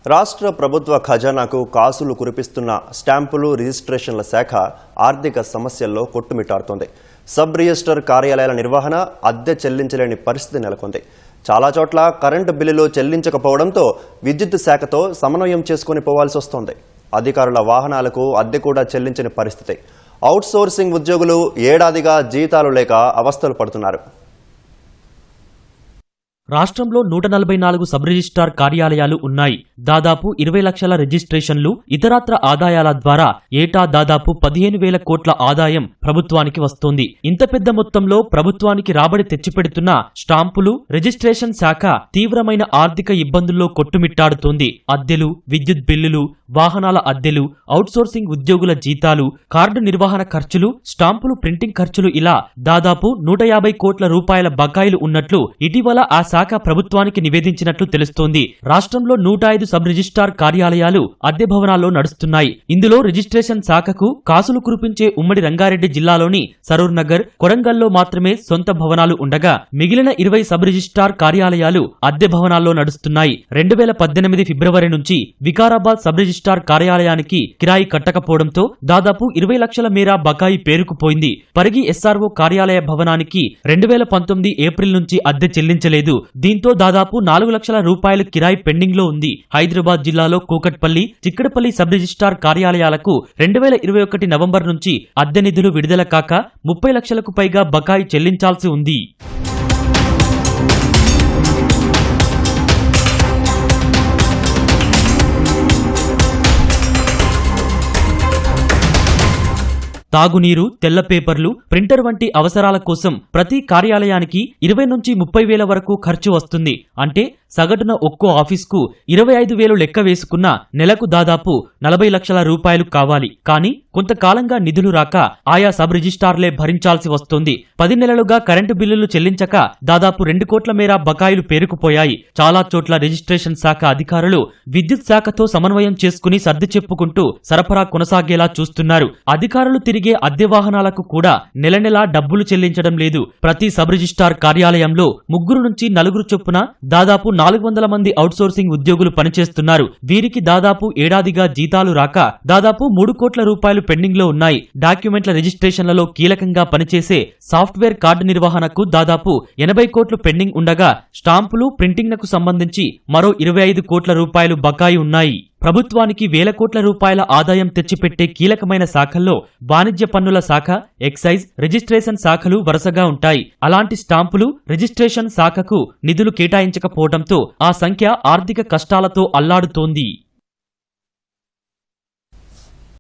రాష్ట్ర ప్రభుత్వ ఖజానాకు కాసులు కురిపిస్తున్న స్టాంపులు రిజిస్ట్రేషన్ల శాఖ ఆర్థిక సమస్యల్లో కొట్టుమిట్టాడుతోంది. సబ్ రిజిస్టర్ కార్యాలయాల నిర్వహణ, అద్దె చెల్లించలేని పరిస్థితి నెలకొంది. చాలా చోట్ల కరెంటు బిల్లులు చెల్లించకపోవడంతో విద్యుత్ శాఖతో సమన్వయం చేసుకుని పోవాల్సి వస్తోంది. అధికారుల వాహనాలకు అద్దె కూడా చెల్లించని పరిస్థితి. అవుట్సోర్సింగ్ ఉద్యోగులు ఏడాదిగా జీతాలు లేక అవస్థలు పడుతున్నారు. రాష్ట్రంలో 144 సబ్ రిజిస్ట్రార్ కార్యాలయాలు ఉన్నాయి. దాదాపు 20 లక్షల రిజిస్ట్రేషన్లు, ఇతరత్ర ఆదాయాల ద్వారా ఏటా దాదాపు 15,000 కోట్ల ఆదాయం ప్రభుత్వానికి వస్తోంది. ఇంత పెద్ద మొత్తంలో ప్రభుత్వానికి రాబడి తెచ్చిపెడుతున్న స్టాంపులు రిజిస్ట్రేషన్ శాఖ తీవ్రమైన ఆర్థిక ఇబ్బందుల్లో కొట్టుమిట్టాడుతోంది. అద్దెలు, విద్యుత్ బిల్లులు, వాహనాల అద్దెలు, అవుట్సోర్సింగ్ ఉద్యోగుల జీతాలు, కార్డు నిర్వహణ ఖర్చులు, స్టాంపులు ప్రింటింగ్ ఖర్చులు ఇలా దాదాపు 150 కోట్ల రూపాయల బకాయిలు ఉన్నట్లు ఇటీవల ఆ శాఖ ప్రభుత్వానికి నివేదించినట్లు తెలుస్తోంది. రాష్ట్రంలో 105 సబ్ రిజిస్ట్రార్ కార్యాలయాలు అద్దె భవనాల్లో నడుస్తున్నాయి. ఇందులో రిజిస్ట్రేషన్ శాఖకు కాసులు కురిపించే ఉమ్మడి రంగారెడ్డి జిల్లాలోని సరూర్ నగర్, కొరంగల్లో మాత్రమే సొంత భవనాలు ఉండగా మిగిలిన 20 సబ్ రిజిస్ట్రార్ కార్యాలయాలు అద్దె భవనాల్లో నడుస్తున్నాయి. 2018 ఫిబ్రవరి నుంచి వికారాబాద్ సబ్ రిజిస్ట్రార్ కార్యాలయానికి కిరాయి కట్టకపోవడంతో దాదాపు 20 లక్షల మేర బకాయి పేరుకుపోయింది. పరిగి ఎస్ఆర్ఓ కార్యాలయ భవనానికి 2019 ఏప్రిల్ నుంచి అద్దె చెల్లించలేదు. దీంతో దాదాపు 4 లక్షల రూపాయల కిరాయి పెండింగ్ లో ఉంది. హైదరాబాద్ జిల్లాలో కూకట్పల్లి, చిక్కడపల్లి సబ్ రిజిస్ట్రార్ కార్యాలయాలకు 2021 నవంబర్ నుంచి అద్దె నిధులు విడుదల కాక 30 లక్షలకు పైగా బకాయి చెల్లించాల్సి ఉంది. తాగునీరు, తెల్ల పేపర్లు, ప్రింటర్ వంటి అవసరాల కోసం ప్రతి కార్యాలయానికి 20 నుంచి 30 వేల వరకు ఖర్చు వస్తుంది. అంటే సగటున ఒక్కో ఆఫీస్కు 25,000 లెక్క వేసుకున్నా నెలకు దాదాపు 40 లక్షల రూపాయలు కావాలి. కానీ కొంతకాలంగా నిధులు రాక ఆయా సబ్ రిజిస్ట్రార్లే భరించాల్సి వస్తోంది. 10 నెలలుగా కరెంటు బిల్లులు చెల్లించక దాదాపు 2 కోట్ల మేర బకాయిలు పేరుకుపోయాయి. చాలా చోట్ల రిజిస్ట్రేషన్ శాఖ అధికారులు విద్యుత్ శాఖతో సమన్వయం చేసుకుని సర్ది చెప్పుకుంటూ సరఫరా కొనసాగేలా చూస్తున్నారు. అధికారులు తిరిగే అద్దె వాహనాలకు కూడా నెలనెలా డబ్బులు చెల్లించడం లేదు. ప్రతి సబ్ రిజిస్ట్రార్ కార్యాలయంలో 3 నుంచి 4 చొప్పున దాదాపు 400 మంది అవుట్సోర్సింగ్ ఉద్యోగులు పనిచేస్తున్నారు. వీరికి దాదాపు ఏడాదిగా జీతాలు రాక దాదాపు 3 కోట్ల రూపాయలు పెండింగ్ లో ఉన్నాయి. డాక్యుమెంట్ల రిజిస్ట్రేషన్లలో కీలకంగా పనిచేసే సాఫ్ట్వేర్ కార్డు నిర్వహణకు దాదాపు 80 కోట్లు పెండింగ్ ఉండగా స్టాంపులు, ప్రింటింగ్ నకు సంబంధించి మరో 25 కోట్ల రూపాయలు బకాయి ఉన్నాయి. ప్రభుత్వానికి వేల కోట్ల రూపాయల ఆదాయం తెచ్చిపెట్టే కీలకమైన శాఖల్లో వాణిజ్య పన్నుల శాఖ, ఎక్సైజ్, రిజిస్ట్రేషన్ శాఖలు వరుసగా ఉంటాయి. అలాంటి స్టాంపులు, రిజిస్ట్రేషన్ శాఖకు నిధులు కేటాయించకపోవడంతో ఆ సంఖ్య ఆర్థిక కష్టాలతో అల్లాడుతోంది.